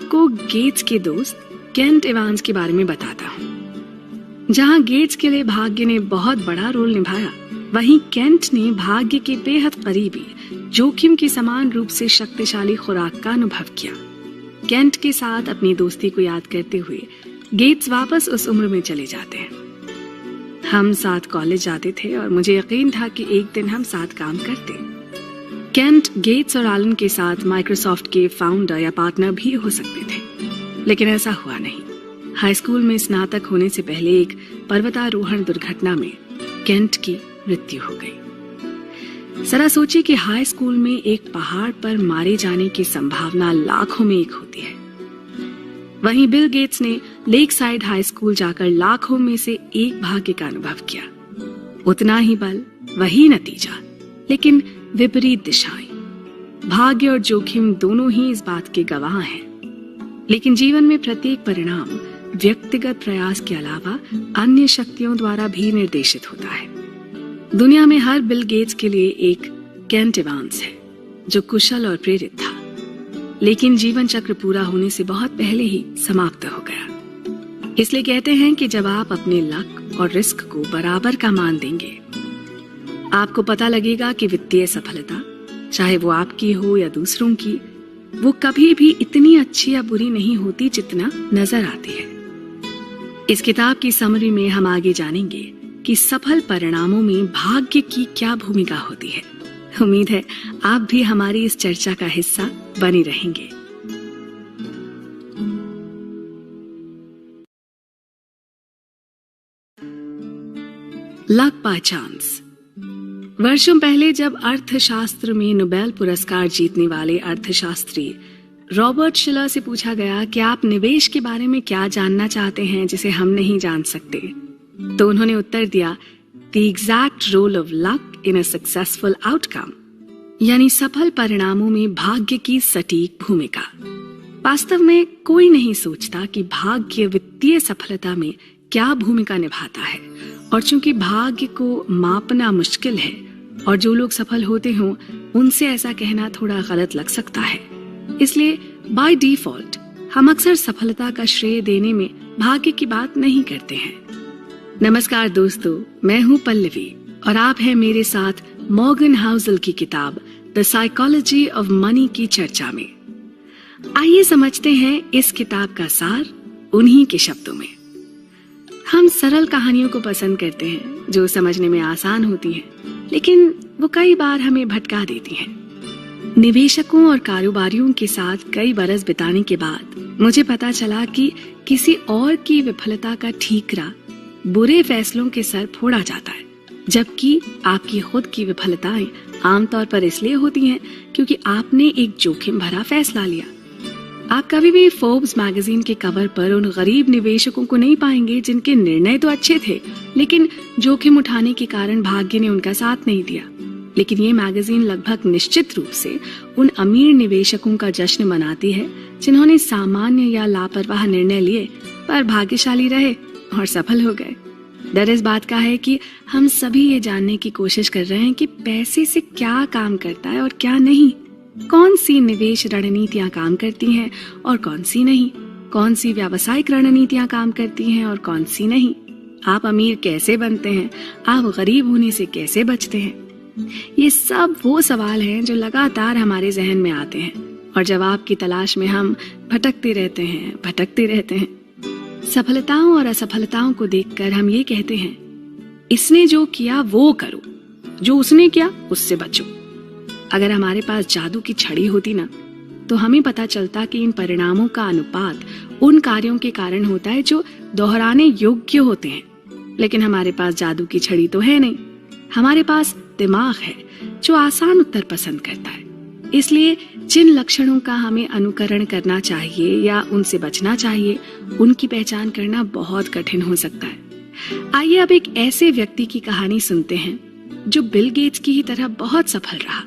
आपको गेट्स के दोस्त केंट इवांस के बारे में बताता हूँ। जहाँ गेट्स के लिए भाग्य ने बहुत बड़ा रोल निभाया, वहीं केंट ने भाग्य के बेहद करीबी जोखिम के समान रूप से शक्तिशाली खुराक का अनुभव किया। केंट के साथ अपनी दोस्ती को याद करते हुए गेट्स वापस उस उम्र में चले जाते हैं। हम साथ कॉलेज जाते थे और मुझे यकीन था कि एक दिन हम साथ काम करते। केंट गेट्स और एलन के साथ माइक्रोसॉफ्ट के फाउंडर या पार्टनर भी हो सकते थे, लेकिन ऐसा हुआ नहीं। हाई स्कूल में स्नातक होने से पहले एक पर्वतारोहण दुर्घटना में केंट की मृत्यु हो गई। जरा सोचिए कि हाई स्कूल में एक पहाड़ पर मारे जाने की संभावना लाखों में एक होती है। वहीं बिल गेट्स ने लेक साइड हाई स्कूल जाकर लाखों में से एक भाग्य का अनुभव किया। उतना ही बल, वही नतीजा, लेकिन विपरीत दिशाएं। भाग्य और जोखिम दोनों ही इस बात के गवाह हैं। लेकिन जीवन में प्रत्येक परिणाम व्यक्तिगत प्रयास के अलावा अन्य शक्तियों द्वारा भी निर्देशित होता है। दुनिया में हर बिल गेट्स के लिए एक केंट इवांस है जो कुशल और प्रेरित था, लेकिन जीवन चक्र पूरा होने से बहुत पहले ही समाप्त हो गया। इसलिए कहते हैं कि जब आप अपने लक और रिस्क को बराबर का मान देंगे, आपको पता लगेगा कि वित्तीय सफलता, चाहे वो आपकी हो या दूसरों की, वो कभी भी इतनी अच्छी या बुरी नहीं होती जितना नजर आती है। इस किताब की समरी में हम आगे जानेंगे कि सफल परिणामों में भाग्य की क्या भूमिका होती है। उम्मीद है आप भी हमारी इस चर्चा का हिस्सा बने रहेंगे। Luck by chance. वर्षों पहले जब अर्थशास्त्र में नोबेल पुरस्कार जीतने वाले अर्थशास्त्री रॉबर्ट शिलर से पूछा गया कि आप निवेश के बारे में क्या जानना चाहते हैं जिसे हम नहीं जान सकते, तो उन्होंने उत्तर दिया, The exact role of luck in a successful outcome, यानी सफल परिणामों में भाग्य की सटीक भूमिका। वास्तव में कोई नहीं सोचता कि भाग्य वित्तीय सफलता में क्या भूमिका निभाता है, और चूंकि भाग्य को मापना मुश्किल है और जो लोग सफल होते हों उनसे ऐसा कहना थोड़ा गलत लग सकता है, इसलिए बाय डिफॉल्ट हम अक्सर सफलता का श्रेय देने में भाग्य की बात नहीं करते हैं। नमस्कार दोस्तों, मैं हूँ पल्लवी और आप हैं मेरे साथ मॉर्गन हाउसल की किताब द साइकोलॉजी ऑफ मनी की चर्चा में। आइए समझते हैं इस किताब का सार उन्हीं के शब्दों में। हम सरल कहानियों को पसंद करते हैं जो समझने में आसान होती हैं, लेकिन वो कई बार हमें भटका देती हैं। निवेशकों और कारोबारियों के साथ कई बरस बिताने के बाद मुझे पता चला कि किसी और की विफलता का ठीकरा बुरे फैसलों के सर फोड़ा जाता है, जबकि आपकी खुद की विफलताएं आमतौर पर इसलिए होती हैं क्योंकि आपने एक जोखिम भरा फैसला लिया। आप कभी भी फोर्ब्स मैगजीन के कवर पर उन गरीब निवेशकों को नहीं पाएंगे जिनके निर्णय तो अच्छे थे, लेकिन जोखिम उठाने के कारण भाग्य ने उनका साथ नहीं दिया। लेकिन ये मैगजीन लगभग निश्चित रूप से उन अमीर निवेशकों का जश्न मनाती है जिन्होंने सामान्य या लापरवाह निर्णय लिए पर भाग्यशाली रहे और सफल हो गए। डर इस बात का है कि हम सभी ये जानने की कोशिश कर रहे हैं कि पैसे से क्या काम करता है और क्या नहीं, कौन सी निवेश रणनीतियां काम करती हैं और कौन सी नहीं, कौन सी व्यावसायिक रणनीतियां काम करती हैं और कौन सी नहीं। आप अमीर कैसे बनते हैं, आप गरीब होने से कैसे बचते हैं। ये सब वो सवाल हैं जो लगातार हमारे जहन में आते हैं और जवाब की तलाश में हम भटकते रहते हैं। सफलताओं और असफलताओं को देखकर हम ये कहते हैं, इसने जो किया वो करो, जो उसने किया उससे बचो। अगर हमारे पास जादू की छड़ी होती ना, तो हमें पता चलता कि इन परिणामों का अनुपात उन कार्यों के कारण होता है जो दोहराने योग्य होते हैं। लेकिन हमारे पास जादू की छड़ी तो है नहीं, हमारे पास दिमाग है जो आसान उत्तर पसंद करता है। इसलिए जिन लक्षणों का हमें अनुकरण करना चाहिए या उनसे बचना चाहिए, उनकी पहचान करना बहुत कठिन हो सकता है। आइए अब एक ऐसे व्यक्ति की कहानी सुनते हैं जो बिल गेट्स की ही तरह बहुत सफल रहा,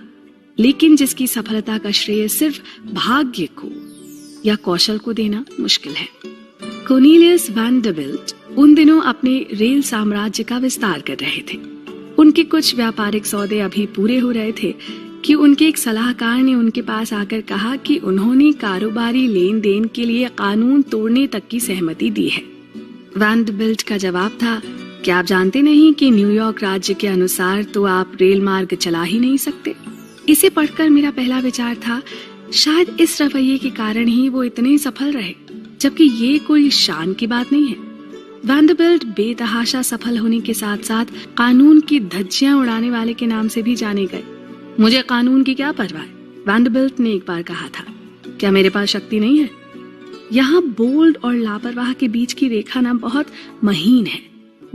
लेकिन जिसकी सफलता का श्रेय सिर्फ भाग्य को या कौशल को देना मुश्किल है। कोर्नेलियस वैंडरबिल्ट उन दिनों अपने रेल साम्राज्य का विस्तार कर रहे थे। उनके कुछ व्यापारिक सौदे अभी पूरे हो रहे थे कि उनके एक सलाहकार ने उनके पास आकर कहा कि उन्होंने कारोबारी लेन देन के लिए कानून तोड़ने तक की सहमति दी है। वैंडरबिल्ट का जवाब था, क्या आप जानते नहीं कि न्यूयॉर्क राज्य के अनुसार तो आप रेल मार्ग चला ही नहीं सकते। इसे पढ़कर मेरा पहला विचार था, शायद इस रवैये के कारण ही वो इतने सफल रहे, जबकि ये कोई शान की बात नहीं है। वैंडरबिल्ट बेतहाशा सफल होने के साथ साथ कानून की धज्जियां उड़ाने वाले के नाम से भी जाने गए। मुझे कानून की क्या परवाह, वैंडरबिल्ट ने एक बार कहा था। क्या मेरे पास शक्ति नहीं है? यहाँ बोल्ड और लापरवाह के बीच की रेखा ना बहुत महीन है।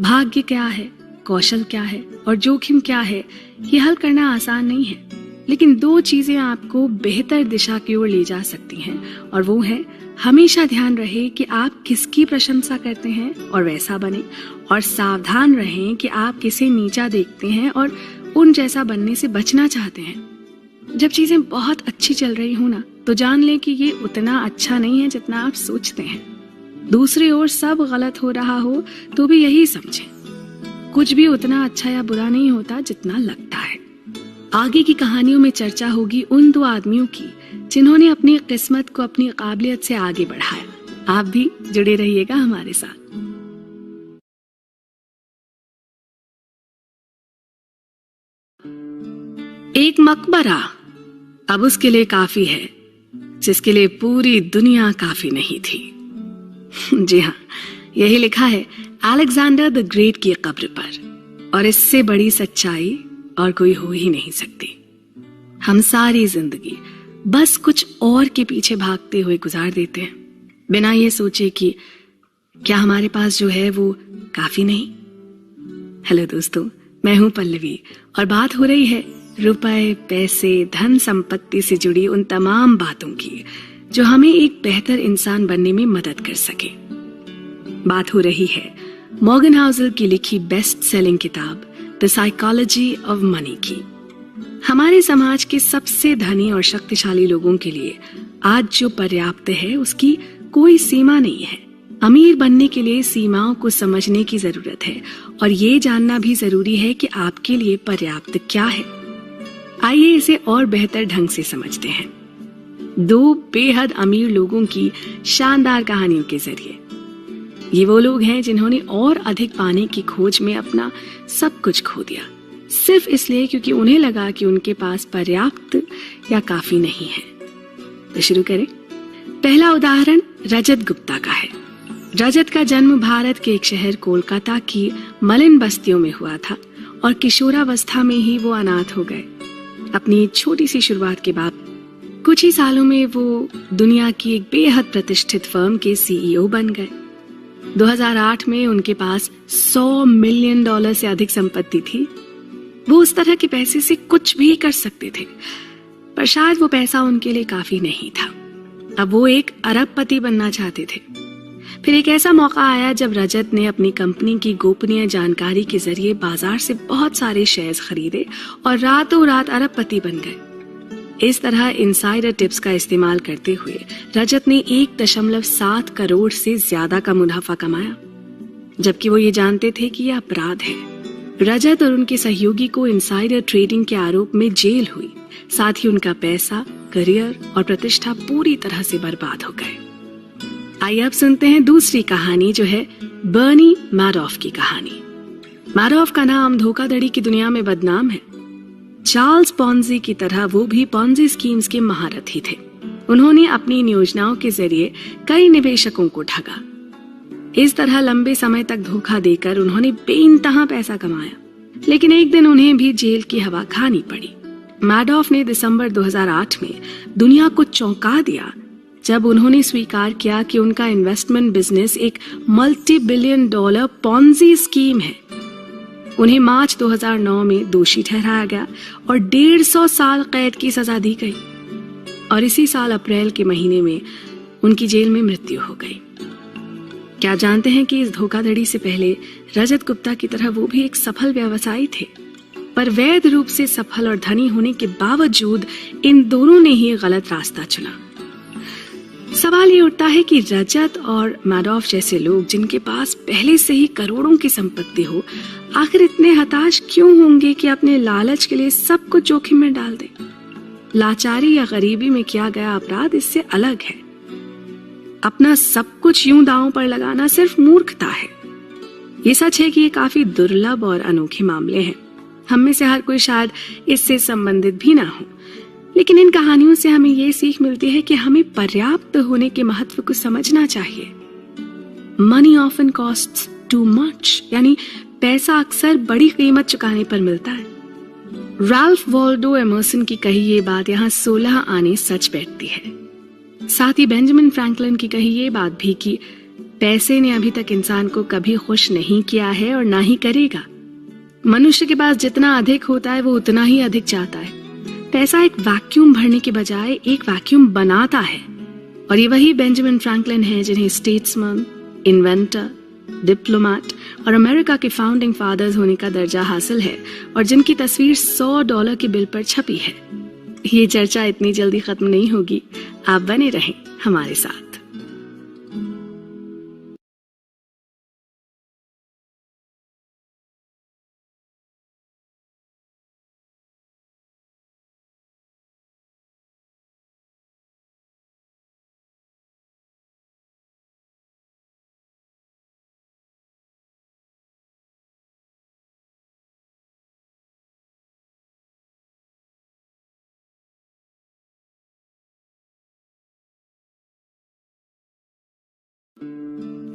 भाग्य क्या है, कौशल क्या है और जोखिम क्या है, ये हल करना आसान नहीं है। लेकिन दो चीजें आपको बेहतर दिशा की ओर ले जा सकती हैं, और वो है, हमेशा ध्यान रहे कि आप किसकी प्रशंसा करते हैं और वैसा बने, और सावधान रहें कि आप किसे नीचा देखते हैं और उन जैसा बनने से बचना चाहते हैं। जब चीजें बहुत अच्छी चल रही हो ना, तो जान लें कि ये उतना अच्छा नहीं है जितना आप सोचते हैं। दूसरी ओर सब गलत हो रहा हो तो भी यही समझें, कुछ भी उतना अच्छा या बुरा नहीं होता जितना लगता है। आगे की कहानियों में चर्चा होगी उन दो आदमियों की जिन्होंने अपनी किस्मत को अपनी काबिलियत से आगे बढ़ाया। आप भी जुड़े रहिएगा हमारे साथ। एक मकबरा अब उसके लिए काफी है जिसके लिए पूरी दुनिया काफी नहीं थी। जी हाँ, यही लिखा है अलेक्जेंडर द ग्रेट की कब्र पर, और इससे बड़ी सच्चाई और कोई हो ही नहीं सकती। हम सारी जिंदगी बस कुछ और के पीछे भागते हुए गुजार देते हैं, बिना ये सोचे कि क्या हमारे पास जो है वो काफी नहीं। हेलो दोस्तों, मैं हूं पल्लवी और बात हो रही है रुपए, पैसे, धन संपत्ति से जुड़ी उन तमाम बातों की जो हमें एक बेहतर इंसान बनने में मदद कर सके। बात हो रही है मॉर्गन हाउसल की लिखी बेस्ट सेलिंग किताब द साइकोलॉजी ऑफ मनी की। हमारे समाज के सबसे धनी और शक्तिशाली लोगों के लिए आज जो पर्याप्त है उसकी कोई सीमा नहीं है। अमीर बनने के लिए सीमाओं को समझने की जरूरत है, और ये जानना भी जरूरी है कि आपके लिए पर्याप्त क्या है। आइए इसे और बेहतर ढंग से समझते हैं, दो बेहद अमीर लोगों की शानदार कहानियों के जरिए। ये वो लोग हैं जिन्होंने और अधिक पाने की खोज में अपना सब कुछ खो दिया, सिर्फ इसलिए क्योंकि उन्हें लगा कि उनके पास पर्याप्त या काफी नहीं है। तो शुरू करें। पहला उदाहरण रजत गुप्ता का है। रजत का जन्म भारत के एक शहर कोलकाता की मलिन बस्तियों में हुआ था, और किशोरावस्था में ही वो अनाथ हो गए। अपनी छोटी सी शुरुआत के बाद कुछ ही सालों में वो दुनिया की एक बेहद प्रतिष्ठित फर्म के सीईओ बन गए। 2008 में उनके पास $100 मिलियन से अधिक संपत्ति थी। वो उस तरह के पैसे से कुछ भी कर सकते थे, पर शायद वो पैसा उनके लिए काफी नहीं था। अब वो एक अरबपति बनना चाहते थे। फिर एक ऐसा मौका आया जब रजत ने अपनी कंपनी की गोपनीय जानकारी के जरिए बाजार से बहुत सारे शेयर्स खरीदे और रातों रात अरबपति बन गए। इस तरह इनसाइडर टिप्स का इस्तेमाल करते हुए रजत ने 1.7 करोड़ से ज्यादा का मुनाफा कमाया, जबकि वो ये जानते थे कि यह अपराध है। रजत और उनके सहयोगी को इनसाइडर ट्रेडिंग के आरोप में जेल हुई। साथ ही उनका पैसा, करियर और प्रतिष्ठा पूरी तरह से बर्बाद हो गए। आइए अब सुनते हैं दूसरी कहानी, जो है बर्नी मैडॉफ की कहानी। मैडॉफ का नाम धोखाधड़ी की दुनिया में बदनाम है। चार्ल्स पॉन्जी की तरह वो भी पॉन्जी स्कीम्स के महारथी थे। उन्होंने अपनी इन योजनाओं के जरिए कई निवेशकों को ठगा। इस तरह लंबे समय तक धोखा देकर उन्होंने बेइंतहा पैसा कमाया, लेकिन एक दिन उन्हें भी जेल की हवा खानी पड़ी। मैडॉफ ने दिसंबर 2008 में दुनिया को चौंका दिया जब उन्होंने स्वीकार किया कि उनका इन्वेस्टमेंट बिजनेस एक $multi-billion पॉन्जी स्कीम है। उन्हें मार्च 2009 में दोषी ठहराया गया और 150 साल कैद की सजा दी गई, और इसी साल अप्रैल के महीने में उनकी जेल में मृत्यु हो गई। क्या जानते हैं कि इस धोखाधड़ी से पहले रजत गुप्ता की तरह वो भी एक सफल व्यवसायी थे, पर वैध रूप से सफल और धनी होने के बावजूद इन दोनों ने ही गलत रास्ता चुना। सवाल ये उठता है कि रजत और मैडॉफ जैसे लोग जिनके पास पहले से ही करोड़ों की संपत्ति हो, आखिर इतने हताश क्यों होंगे कि अपने लालच के लिए सब कुछ जोखिम में डाल दें? लाचारी या गरीबी में किया गया अपराध इससे अलग है। अपना सब कुछ यूं दांव पर लगाना सिर्फ मूर्खता है। ये सच है कि ये काफी दुर्लभ और अनोखे मामले हैं। हम में से हर कोई शायद इससे संबंधित भी ना हो, लेकिन इन कहानियों से हमें ये सीख मिलती है कि हमें पर्याप्त होने के महत्व को समझना चाहिए। Money often costs too much, यानी पैसा अक्सर बड़ी कीमत चुकाने पर मिलता है। राल्फ वॉल्डो एमर्सन की कही ये बात यहाँ 16 आने सच बैठती है। साथ ही बेंजामिन फ्रैंकलिन की कही ये बात भी कि पैसे ने अभी तक इंसान को कभी खुश नहीं किया है और ना ही करेगा। मनुष्य के पास जितना अधिक होता है वो उतना ही अधिक चाहता है। पैसा एक वैक्यूम भरने के बजाय एक वैक्यूम बनाता है, और ये वही बेंजामिन फ्रैंकलिन है जिन्हें स्टेट्समैन, इन्वेंटर, डिप्लोमेट और अमेरिका के फाउंडिंग फादर्स होने का दर्जा हासिल है और जिनकी तस्वीर $100 के बिल पर छपी है। ये चर्चा इतनी जल्दी खत्म नहीं होगी, आप बने रहें हमारे साथ।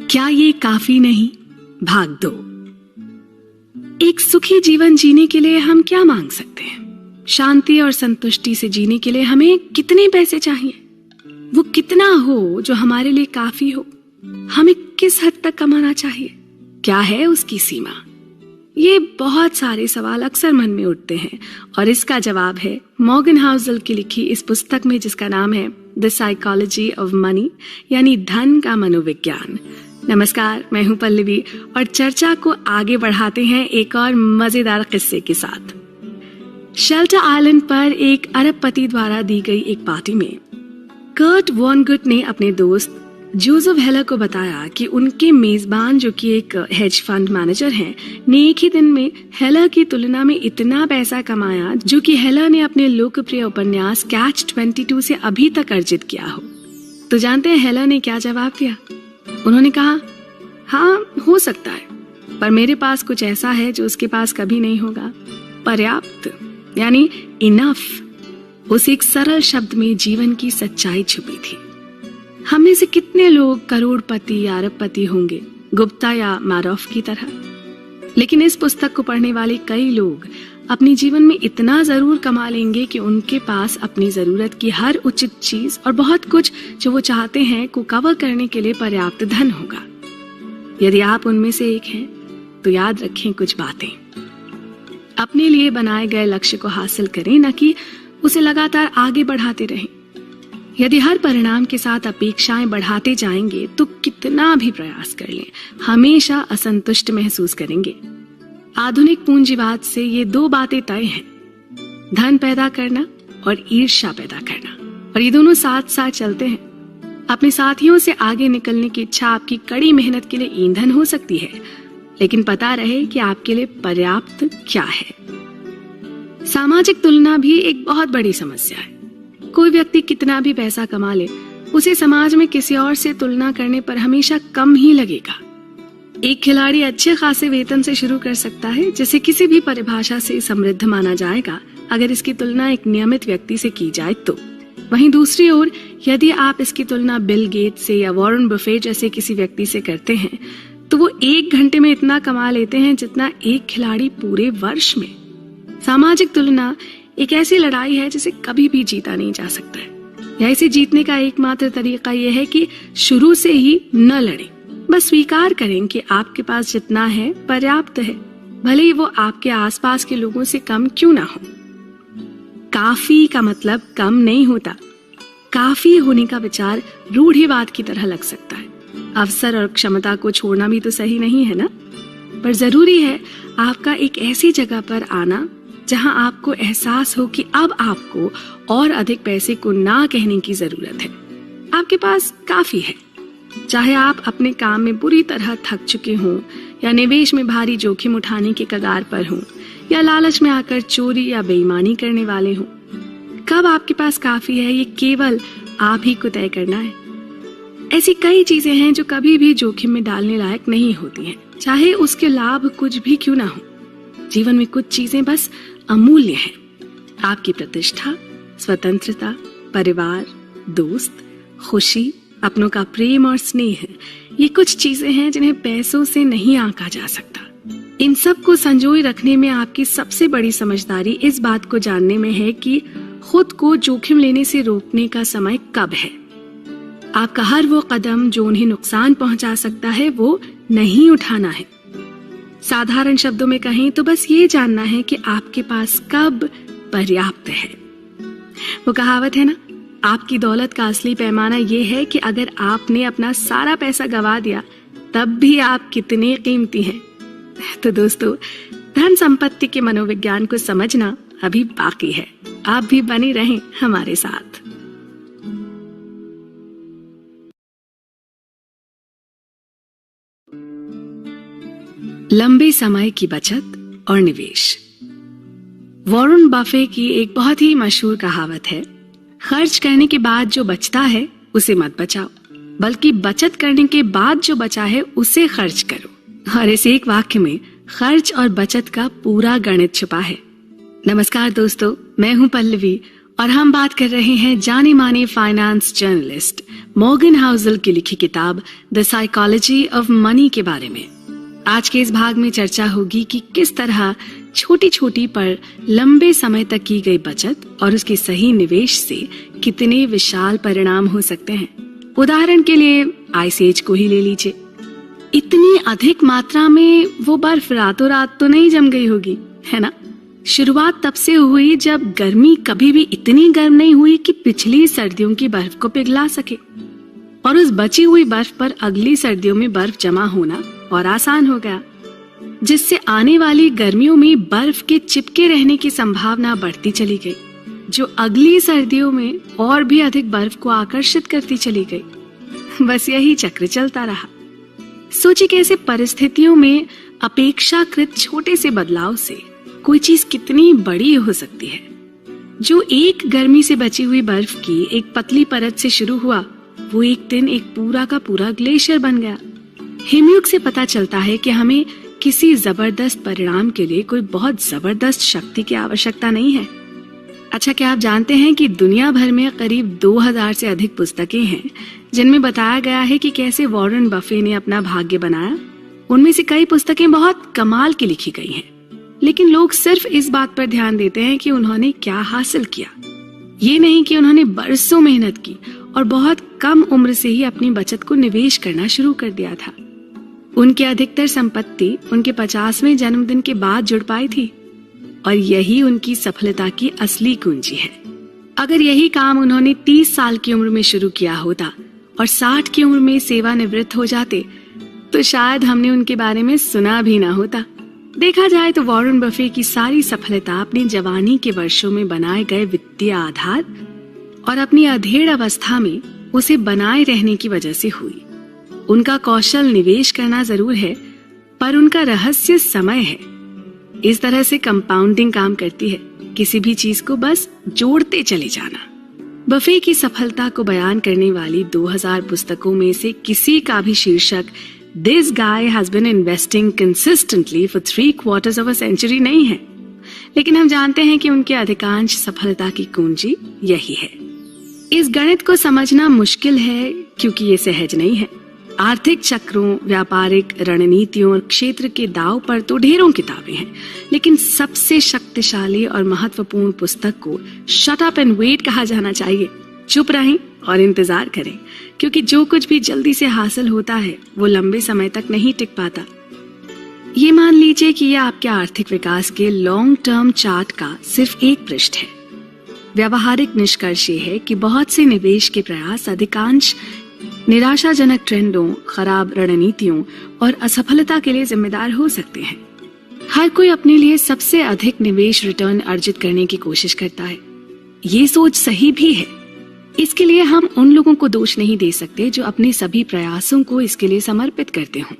क्या ये काफी नहीं? भाग 2। एक सुखी जीवन जीने के लिए हम क्या मांग सकते हैं? शांति और संतुष्टि से जीने के लिए हमें कितने पैसे चाहिए? वो कितना हो जो हमारे लिए काफी हो? हमें किस हद तक कमाना चाहिए? क्या है उसकी सीमा? ये बहुत सारे सवाल अक्सर मन में उठते हैं और इसका जवाब है मॉर्गन हाउसल की लिखी इस पुस्तक में, जिसका नाम है द साइकोलॉजी ऑफ मनी, यानी धन का मनोविज्ञान। नमस्कार, मैं हूं पल्लवी और चर्चा को आगे बढ़ाते हैं एक और मजेदार किस्से के साथ। शेल्टर आइलैंड पर एक अरबपति द्वारा दी गई एक पार्टी में कर्ट वॉनगुट ने अपने दोस्त जोसेफ हेलर को बताया कि उनके मेजबान, जो कि एक हेज फंड मैनेजर हैं, ने एक ही दिन में हेलर की तुलना में इतना पैसा कमाया जो कि हेलर ने अपने लोकप्रिय उपन्यास कैच-22 से अभी तक अर्जित किया हो। तो जानते हैं हेलर ने क्या जवाब दिया? उन्होंने कहा, हाँ हो सकता है, पर मेरे पास कुछ ऐसा है जो उसके पास कभी नहीं होगा, पर्याप्त, यानी इनफ। उस एक सरल शब्द में जीवन की सच्चाई छुपी थी। हम में से कितने लोग करोड़पति या अरबपति होंगे, गुप्ता या मारोफ की तरह? लेकिन इस पुस्तक को पढ़ने वाले कई लोग अपने जीवन में इतना जरूर कमा लेंगे कि उनके पास अपनी जरूरत की हर उचित चीज और बहुत कुछ जो वो चाहते हैं को कवर करने के लिए पर्याप्त धन होगा। यदि आप उनमें से एक हैं, तो याद रखें कुछ बातें। अपने लिए बनाए गए लक्ष्य को हासिल करें, न कि उसे लगातार आगे बढ़ाते रहें। यदि हर परिणाम के साथ अपेक्षाएं बढ़ाते जाएंगे तो कितना भी प्रयास कर लें, हमेशा असंतुष्ट महसूस करेंगे। आधुनिक पूंजीवाद से ये 2 बातें तय हैं, धन पैदा करना और ईर्ष्या पैदा करना, और ये दोनों साथ साथ चलते हैं। अपने साथियों से आगे निकलने की इच्छा आपकी कड़ी मेहनत के लिए ईंधन हो सकती है, लेकिन पता रहे कि आपके लिए पर्याप्त क्या है। सामाजिक तुलना भी एक बहुत बड़ी समस्या है। कोई व्यक्ति कितना भी पैसा कमा ले, उसे समाज में किसी और से तुलना करने पर हमेशा कम ही लगेगा। एक खिलाड़ी अच्छे खासे वेतन से शुरू कर सकता है, जिसे किसी भी परिभाषा से समृद्ध माना जाएगा अगर इसकी तुलना एक नियमित व्यक्ति से की जाए तो। वहीं दूसरी ओर यदि आप इसकी तुलना बिल गेट्स से या वॉरेन बफेट जैसे किसी व्यक्ति से करते हैं, तो वो 1 घंटे में इतना कमा लेते हैं जितना एक खिलाड़ी पूरे वर्ष में। सामाजिक तुलना एक ऐसी लड़ाई है जिसे कभी भी जीता नहीं जा सकता है, या इसे जीतने का एकमात्र तरीका यह है कि शुरू से ही न लड़ें। बस स्वीकार करें कि आपके पास जितना है पर्याप्त है, भले ही वो आपके आसपास के लोगों से कम क्यों ना हो। काफी का मतलब कम नहीं होता। काफी होने का विचार रूढ़िवाद की तरह लग सकता है। अवसर और क्षमता को छोड़ना भी तो सही नहीं है ना? पर जरूरी है आपका एक ऐसी जगह पर आना जहां आपको एहसास हो कि अब आपको और अधिक पैसे को ना कहने की जरूरत है। आपके पास काफी है। चाहे आप अपने काम में बुरी तरह थक चुके हों, या निवेश में भारी जोखिम उठाने के कगार पर हों, या लालच में आकर चोरी या बेईमानी करने वाले हों। कब आपके पास काफी है ये केवल आप ही को तय करना है। ऐसी कई चीजें हैं जो कभी भी जोखिम में डालने लायक नहीं होती हैं, चाहे उसके लाभ कुछ भी क्यों ना हो। जीवन में कुछ चीजें बस अमूल्य हैं। आपकी प्रतिष्ठा, स्वतंत्रता, परिवार, दोस्त, खुशी, अपनों का प्रेम और स्नेह, ये कुछ चीजें हैं जिन्हें पैसों से नहीं आंका जा सकता। इन सब को संजोए रखने में आपकी सबसे बड़ी समझदारी इस बात को जानने में है कि खुद को जोखिम लेने से रोकने का समय कब है। आपका हर वो कदम जो उन्हें नुकसान पहुंचा सकता है वो नहीं उठाना है। साधारण शब्दों में कहें तो बस ये जानना है कि आपके पास कब पर्याप्त है। वो कहावत है ना, आपकी दौलत का असली पैमाना ये है कि अगर आपने अपना सारा पैसा गवा दिया तब भी आप कितने कीमती हैं। तो दोस्तों, धन संपत्ति के मनोविज्ञान को समझना अभी बाकी है। आप भी बने रहें हमारे साथ। लंबे समय की बचत और निवेश। वॉरेन बफे की एक बहुत ही मशहूर कहावत है, खर्च करने के बाद जो बचता है उसे मत बचाओ, बल्कि बचत करने के बाद जो बचा है उसे खर्च करो। और इस एक वाक्य में खर्च और बचत का पूरा गणित छुपा है। नमस्कार दोस्तों, मैं हूं पल्लवी और हम बात कर रहे हैं जाने माने फाइनेंस जर्नलिस्ट मॉर्गन हाउसल की लिखी किताब द साइकोलॉजी ऑफ मनी के बारे में। आज के इस भाग में चर्चा होगी कि किस तरह छोटी छोटी पर लंबे समय तक की गई बचत और उसके सही निवेश से कितने विशाल परिणाम हो सकते हैं। उदाहरण के लिए आइस एज को ही ले लीजिए। इतनी अधिक मात्रा में वो बर्फ रातों रात तो नहीं जम गई होगी, है ना? शुरुआत तब से हुई जब गर्मी कभी भी इतनी गर्म नहीं हुई कि पिछली सर्दियों की बर्फ को पिघला सके, और उस बची हुई बर्फ पर अगली सर्दियों में बर्फ जमा होना और आसान हो गया, जिससे आने वाली गर्मियों में बर्फ के चिपके रहने की संभावना बढ़ती चली गई, जो अगली सर्दियों में और भी अधिक बर्फ को आकर्षित करती चली गई। बस यही चक्र चलता रहा। सोचिए कि ऐसे परिस्थितियों में अपेक्षाकृत छोटे से बदलाव से कोई चीज कितनी बड़ी हो सकती है। जो एक गर्मी से बची हुई बर्फ की एक पतली परत से शुरू हुआ, वो एक दिन एक पूरा का पूरा ग्लेशियर बन गया। हिमयुग से पता चलता है कि हमें किसी जबरदस्त परिणाम के लिए कोई बहुत जबरदस्त शक्ति की आवश्यकता नहीं है। अच्छा, क्या आप जानते हैं कि दुनिया भर में करीब 2000 से अधिक पुस्तकें हैं जिनमें बताया गया है कि कैसे वॉरेन बफे ने अपना भाग्य बनाया। उनमें से कई पुस्तकें बहुत कमाल की लिखी गई हैं, लेकिन लोग सिर्फ इस बात पर ध्यान देते हैं कि उन्होंने क्या हासिल किया, ये नहीं कि उन्होंने बरसों मेहनत की और बहुत कम उम्र से ही अपनी बचत को निवेश करना शुरू कर दिया था। उनकी अधिकतर संपत्ति उनके 50वें जन्मदिन के बाद जुड़ पाई थी, और यही उनकी सफलता की असली कुंजी है। अगर यही काम उन्होंने 30 साल की उम्र में शुरू किया होता और 60 की उम्र में सेवानिवृत्त हो जाते, तो शायद हमने उनके बारे में सुना भी ना होता। देखा जाए तो वॉरेन बफे की सारी सफलता अपनी जवानी के वर्षों में बनाए गए वित्तीय आधार और अपनी अधेड़ अवस्था में उसे बनाए रहने की वजह से हुई। उनका कौशल निवेश करना जरूर है, पर उनका रहस्य समय है। इस तरह से कंपाउंडिंग काम करती है, किसी भी चीज को बस जोड़ते चले जाना। बफे की सफलता को बयान करने वाली 2000 पुस्तकों में से किसी का भी शीर्षक This guy has been investing consistently for 3/4 of a century नहीं है, लेकिन हम जानते हैं कि उनके अधिकांश सफलता की कुंजी यही है। इस गणित को समझना मुश्किल है क्योंकि ये सहज नहीं है। आर्थिक चक्रों, व्यापारिक रणनीतियों और क्षेत्र के दाव पर तो ढेरों किताबें हैं, लेकिन सबसे शक्तिशाली और महत्वपूर्ण पुस्तक को शट अप एंड वेट कहा जाना चाहिए। चुप रहें और इंतजार करें, क्योंकि जो कुछ भी जल्दी से हासिल होता है वो लंबे समय तक नहीं टिक पाता। ये मान लीजिए कि यह आपके आर्थिक विकास के लॉन्ग टर्म चार्ट का सिर्फ एक पृष्ठ है। व्यावहारिक निष्कर्ष ये है कि बहुत से निवेश के प्रयास अधिकांश निराशाजनक ट्रेंडों, खराब रणनीतियों और असफलता के लिए जिम्मेदार हो सकते हैं। हर कोई अपने लिए सबसे अधिक निवेश रिटर्न अर्जित करने की कोशिश करता है। ये सोच सही भी है। इसके लिए हम उन लोगों को दोष नहीं दे सकते जो अपने सभी प्रयासों को इसके लिए समर्पित करते हों।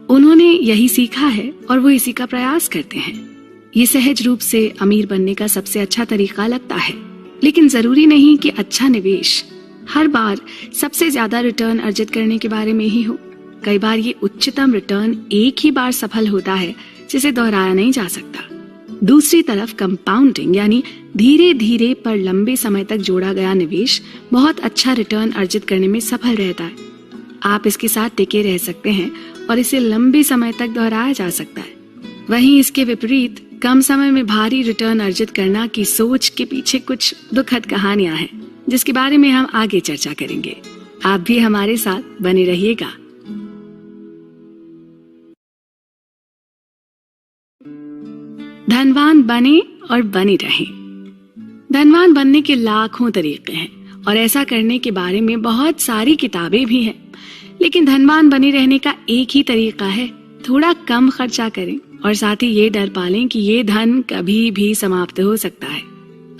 उन्होंने यही सीखा है और वो इसी का प्रयास करते हैं। ये सहज रूप से अमीर बनने का सबसे अच्छा तरीका लगता है, लेकिन जरूरी नहीं कि अच्छा निवेश हर बार सबसे ज्यादा रिटर्न अर्जित करने के बारे में ही हो। कई बार ये उच्चतम रिटर्न एक ही बार सफल होता है जिसे दोहराया नहीं जा सकता। दूसरी तरफ कंपाउंडिंग यानी धीरे धीरे पर लंबे समय तक जोड़ा गया निवेश बहुत अच्छा रिटर्न अर्जित करने में सफल रहता है। आप इसके साथ टिके रह सकते हैं और इसे लंबे समय तक दोहराया जा सकता है। वहीं इसके विपरीत कम समय में भारी रिटर्न अर्जित करना की सोच के पीछे कुछ दुखद कहानियां हैं, जिसके बारे में हम आगे चर्चा करेंगे। आप भी हमारे साथ बने रहिएगा। धनवान बने और बने रहें। धनवान बनने के लाखों तरीके हैं और ऐसा करने के बारे में बहुत सारी किताबें भी हैं। लेकिन धनवान बने रहने का एक ही तरीका है, थोड़ा कम खर्चा करें और साथ ही ये डर पालें कि ये धन कभी भी समाप्त हो सकता है।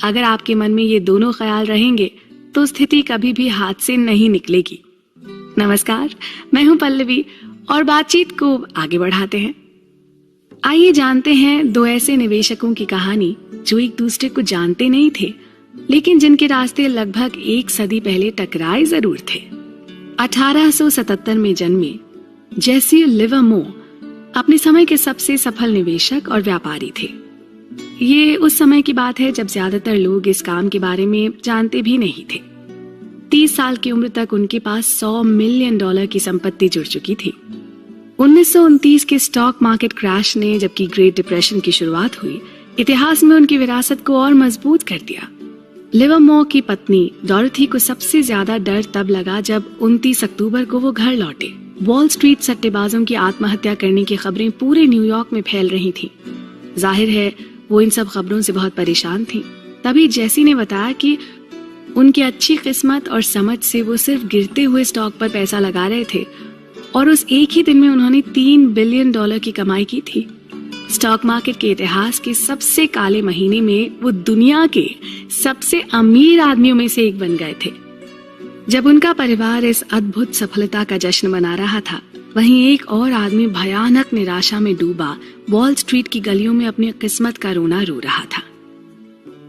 अगर आपके मन में ये दोनों ख्याल रहेंगे तो स्थिति कभी भी हाथ से नहीं निकलेगी। नमस्कार, मैं हूं पल्लवी और बातचीत को आगे बढ़ाते हैं। आइए जानते हैं दो ऐसे निवेशकों की कहानी जो एक दूसरे को जानते नहीं थे, लेकिन जिनके रास्ते लगभग एक सदी पहले टकराए जरूर थे। 1877 में जन्मे जेसी लिवरमोर अपने समय के सबसे सफल निवेशक और व्यापारी थे। ये उस समय की बात है जब ज्यादातर लोग इस काम के बारे में जानते भी नहीं थे। 30 साल की उम्र तक उनके पास $100 मिलियन की संपत्ति जुड़ चुकी थी। 1929 के स्टॉक मार्केट क्रैश ने, जबकि ग्रेट डिप्रेशन की शुरुआत हुई, इतिहास में उनकी विरासत को और मजबूत कर दिया। लिवरमोर की पत्नी डॉरथी को सबसे ज्यादा डर तब लगा जब 29 अक्टूबर को वो घर लौटे। वॉल स्ट्रीट सट्टेबाजों की आत्महत्या करने की खबरें पूरे न्यूयॉर्क में फैल रही थीं। जाहिर है वो इन सब खबरों से बहुत परेशान थी। तभी जेसी ने बताया कि उनकी अच्छी किस्मत और समझ से वो सिर्फ गिरते हुए स्टॉक पर पैसा लगा रहे थे और उस एक ही दिन में उन्होंने $3 बिलियन की कमाई की थी। स्टॉक मार्केट के इतिहास के सबसे काले महीने में वो दुनिया के सबसे अमीर आदमियों में से एक बन गए थे। जब उनका परिवार इस अद्भुत सफलता का जश्न मना रहा था, वहीं एक और आदमी भयानक निराशा में डूबा वॉल स्ट्रीट की गलियों में अपनी किस्मत का रोना रो रहा था।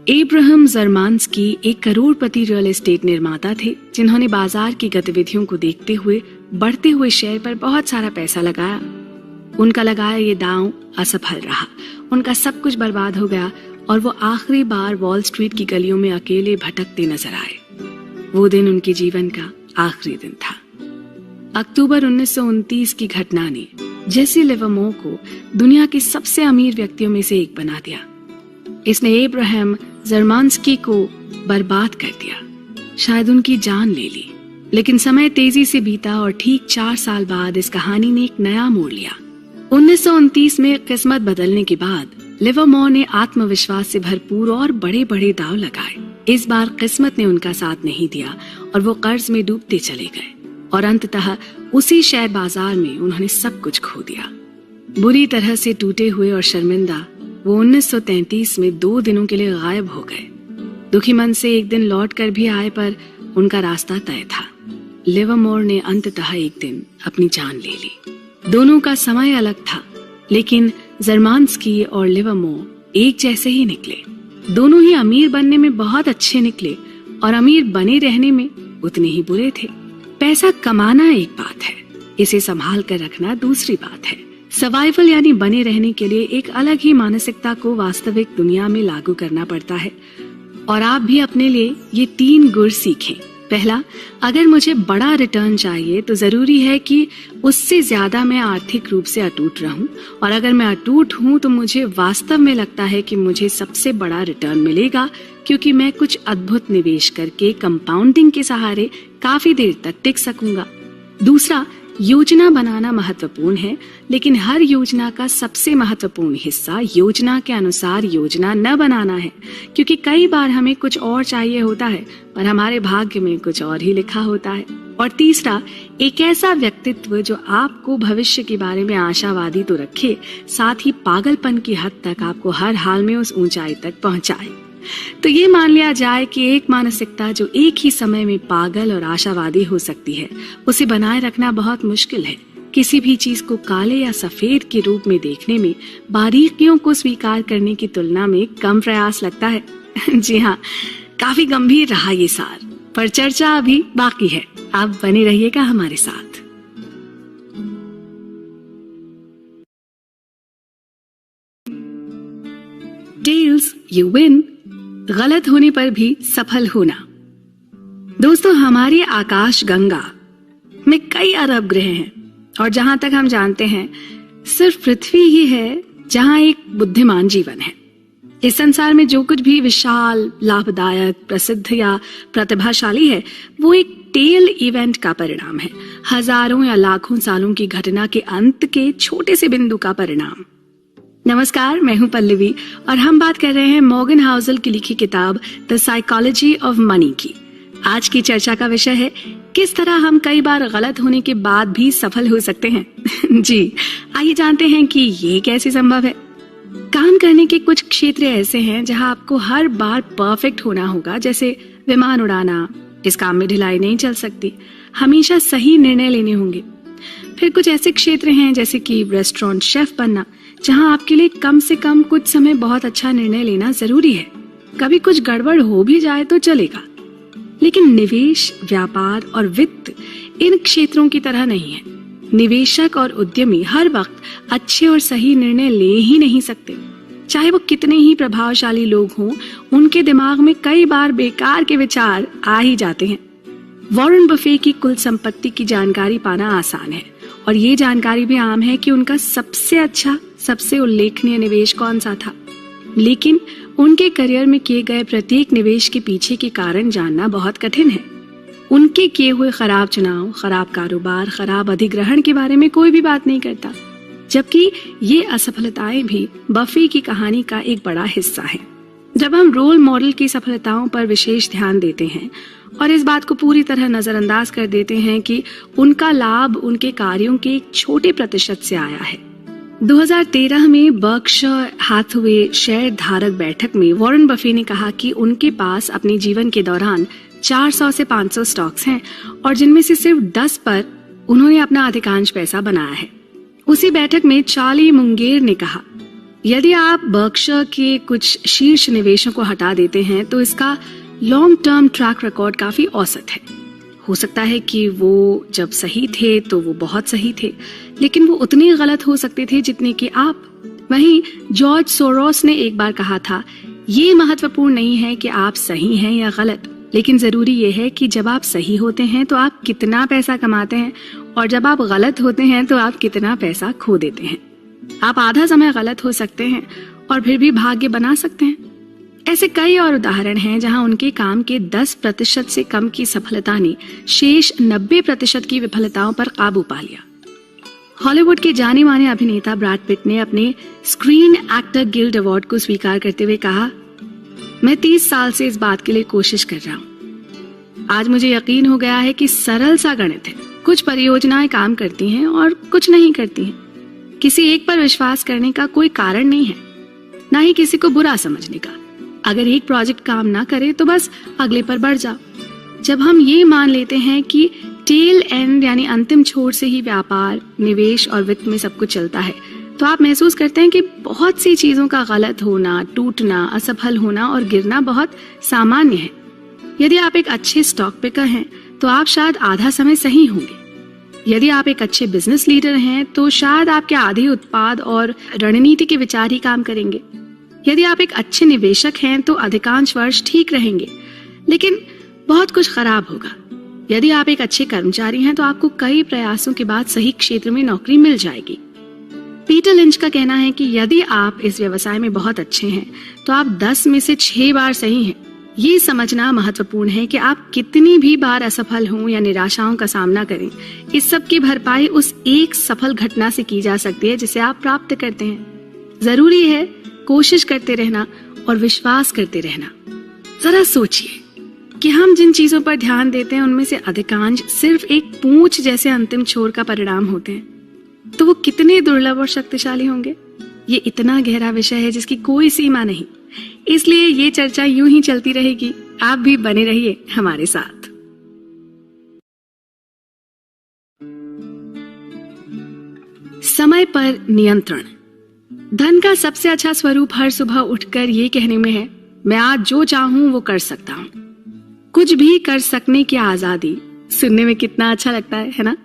एब्राहम ज़रमान्स्की एक करोड़पति रियल एस्टेट निर्माता थे, जिन्होंने बाजार की गतिविधियों को देखते हुए बढ़ते हुए शेयर पर बहुत सारा पैसा लगाया। उनका लगाया ये दांव असफल रहा। उनका सब कुछ बर्बाद हो गया और वो आखिरी बार वॉल स्ट्रीट की गलियों में अकेले भटकते नजर आए। वो दिन उनके जीवन का आखिरी दिन था। अक्टूबर 1929 की घटना ने जेसी लिवरमोर को दुनिया के सबसे अमीर व्यक्तियों में से एक बना दिया। इसने एब्राहम ज़रमान्स्की को बर्बाद कर दिया, शायद उनकी जान ले ली। लेकिन समय तेजी से बीता और ठीक 4 साल बाद इस कहानी ने एक नया मोड़ लिया। 1929 में किस्मत बदलने के बाद लिवरमोर ने आत्मविश्वास से भरपूर और बड़े बड़े दांव लगाए। इस बार किस्मत ने उनका साथ नहीं दिया और वो कर्ज में डूबते चले गए और अंततः उसी शेयर बाजार में उन्होंने सब कुछ खो दिया। बुरी तरह से टूटे हुए और शर्मिंदा वो 1933 में 2 दिनों के लिए गायब हो गए। दुखी मन से एक दिन लौट कर भी आए, पर उनका रास्ता तय था। लिवरमोर ने अंततः एक दिन अपनी जान ले ली। दोनों का समय अलग था, लेकिन ज़रमान्स्की और लिवरमोर एक जैसे ही निकले। दोनों ही अमीर बनने में बहुत अच्छे निकले और अमीर बने रहने में उतने ही बुरे थे। पैसा कमाना एक बात है, इसे संभाल कर रखना दूसरी बात है। सर्वाइवल यानी बने रहने के लिए एक अलग ही मानसिकता को वास्तविक दुनिया में लागू करना पड़ता है। और आप भी अपने लिए ये 3 गुण सीखें। पहला, अगर मुझे बड़ा रिटर्न चाहिए तो जरूरी है कि उससे ज्यादा मैं आर्थिक रूप से अटूट रहूं, और अगर मैं अटूट हूं तो मुझे वास्तव में लगता है कि मुझे सबसे बड़ा रिटर्न मिलेगा, क्योंकि मैं कुछ अद्भुत निवेश करके कंपाउंडिंग के सहारे काफी देर तक टिक सकूंगा। दूसरा, योजना बनाना महत्वपूर्ण है, लेकिन हर योजना का सबसे महत्वपूर्ण हिस्सा योजना के अनुसार योजना न बनाना है, क्योंकि कई बार हमें कुछ और चाहिए होता है पर हमारे भाग्य में कुछ और ही लिखा होता है। और तीसरा, एक ऐसा व्यक्तित्व जो आपको भविष्य के बारे में आशावादी तो रखे, साथ ही पागलपन की हद तक आपको हर हाल में उस ऊंचाई तक पहुंचाए। तो ये मान लिया जाए कि एक मानसिकता जो एक ही समय में पागल और आशावादी हो सकती है, उसे बनाए रखना बहुत मुश्किल है। किसी भी चीज को काले या सफेद के रूप में देखने में बारीकियों को स्वीकार करने की तुलना में कम प्रयास लगता है। जी हाँ, काफी गंभीर रहा ये सार, पर चर्चा अभी बाकी है। आप बने रहिएगा हमारे साथ। टेल्स यू विन, गलत होने पर भी सफल होना। दोस्तों, हमारी आकाश गंगा में कई अरब ग्रह हैं और जहां तक हम जानते हैं सिर्फ पृथ्वी ही है जहां एक बुद्धिमान जीवन है। इस संसार में जो कुछ भी विशाल, लाभदायक, प्रसिद्ध या प्रतिभाशाली है वो एक टेल इवेंट का परिणाम है, हजारों या लाखों सालों की घटना के अंत के छोटे से बिंदु का परिणाम। नमस्कार, मैं हूं पल्लवी और हम बात कर रहे हैं मॉर्गन हाउसल की लिखी किताब द साइकोलॉजी ऑफ मनी की। आज की चर्चा का विषय है किस तरह हम कई बार गलत होने के बाद भी सफल हो सकते हैं। जी, आइए जानते हैं कि ये कैसे संभव है। काम करने के कुछ क्षेत्र ऐसे हैं जहां आपको हर बार परफेक्ट होना होगा, जैसे विमान उड़ाना। इस काम में ढिलाई नहीं चल सकती, हमेशा सही निर्णय लेने होंगे। फिर कुछ ऐसे क्षेत्र हैं जैसे कि रेस्टोरेंट शेफ बनना, जहां आपके लिए कम से कम कुछ समय बहुत अच्छा निर्णय लेना जरूरी है। कभी कुछ गड़बड़ हो भी जाए तो चलेगा। लेकिन निवेश, व्यापार और वित्त इन क्षेत्रों की तरह नहीं है। निवेशक और उद्यमी हर वक्त अच्छे और सही निर्णय ले ही नहीं सकते। चाहे वो कितने ही प्रभावशाली लोग हों, उनके दिमाग में कई बार बेकार के विचार आ ही जाते हैं। वॉरेन बफे की कुल संपत्ति की जानकारी पाना आसान है और ये जानकारी भी आम है कि उनका सबसे अच्छा, सबसे उल्लेखनीय निवेश कौन सा था। लेकिन उनके करियर में किए गए प्रत्येक निवेश के पीछे के कारण जानना बहुत कठिन है। उनके किए हुए खराब चुनाव, खराब कारोबार, खराब अधिग्रहण के बारे में कोई भी बात नहीं करता, जबकि ये असफलताएं भी बफे की कहानी का एक बड़ा हिस्सा है। जब हम रोल मॉडल की सफलताओं पर विशेष ध्यान देते हैं और इस बात को पूरी तरह नजरअंदाज कर देते हैं कि उनका लाभ उनके कार्यों के एक छोटे प्रतिशत से आया है। 2013 में बर्कशायर हैथवे शेयर धारक बैठक में वॉरेन बफे ने कहा कि उनके पास अपने जीवन के दौरान 400 से 500 स्टॉक्स हैं और जिनमें से सिर्फ 10 पर उन्होंने अपना अधिकांश पैसा बनाया है। उसी बैठक में चार्ली मुंगेर ने कहा, यदि आप बर्कशायर के कुछ शीर्ष निवेशों को हटा देते हैं तो इसका लॉन्ग टर्म ट्रैक रिकॉर्ड काफी औसत है। हो सकता है कि वो जब सही थे तो वो बहुत सही थे, लेकिन वो उतने गलत हो सकते थे जितने कि आप। वहीं जॉर्ज सोरोस ने एक बार कहा था, ये महत्वपूर्ण नहीं है कि आप सही हैं या गलत, लेकिन जरूरी ये है कि जब आप सही होते हैं तो आप कितना पैसा कमाते हैं और जब आप गलत होते हैं तो आप कितना पैसा खो देते हैं। आप आधा समय गलत हो सकते हैं और फिर भी भाग्य बना सकते हैं। ऐसे कई और उदाहरण हैं जहां उनके काम के 10% से कम की सफलता ने शेष 90% की विफलताओं पर काबू पा लिया। हॉलीवुड के जाने माने अभिनेता ब्रैड पिट ने अपने स्क्रीन एक्टर गिल्ड अवार्ड को स्वीकार करते हुए कहा, मैं 30 साल से इस बात के लिए कोशिश कर रहा हूँ। आज मुझे यकीन हो गया है कि सरल सा गणित है। कुछ परियोजनाएं काम करती हैं और कुछ नहीं करती हैं। किसी एक पर विश्वास करने का कोई कारण नहीं है, ना ही किसी को बुरा समझने का। अगर एक प्रोजेक्ट काम ना करे तो बस अगले पर बढ़ जाओ। जब हम ये मान लेते हैं कि टेल एंड यानी अंतिम छोर से ही व्यापार, निवेश और वित्त में सब कुछ चलता है, तो आप महसूस करते हैं कि बहुत सी चीजों का गलत होना, टूटना, असफल होना और गिरना बहुत सामान्य है। यदि आप एक अच्छे स्टॉक पिकर हैं तो आप शायद आधा समय सही होंगे। यदि आप एक अच्छे बिजनेस लीडर हैं तो शायद आपके आधे उत्पाद और रणनीति के विचार ही काम करेंगे। यदि आप एक अच्छे निवेशक हैं तो अधिकांश वर्ष ठीक रहेंगे, लेकिन बहुत कुछ खराब होगा। यदि आप एक अच्छे कर्मचारी हैं तो आपको कई प्रयासों के बाद सही क्षेत्र में नौकरी मिल जाएगी। पीटर लिंच का कहना है कि यदि आप इस व्यवसाय में बहुत अच्छे हैं तो आप 10 में से 6 बार सही हैं। ये समझना महत्वपूर्ण है कि आप कितनी भी बार असफल हों या निराशाओं का सामना करें, इस सब की भरपाई उस एक सफल घटना से की जा सकती है जिसे आप प्राप्त करते हैं। जरूरी है कोशिश करते रहना और विश्वास करते रहना। जरा सोचिए कि हम जिन चीजों पर ध्यान देते हैं उनमें से अधिकांश सिर्फ एक पूंछ जैसे अंतिम छोर का परिणाम होते हैं, तो वो कितने दुर्लभ और शक्तिशाली होंगे। ये इतना गहरा विषय है जिसकी कोई सीमा नहीं, इसलिए ये चर्चा यूं ही चलती रहेगी। आप भी बने रहिए हमारे साथ। समय पर नियंत्रण। धन का सबसे अच्छा स्वरूप हर सुबह उठकर ये कहने में है, मैं आज जो चाहूं वो कर सकता हूं। कुछ भी कर सकने की आजादी। सुनने में कितना अच्छा लगता है ना?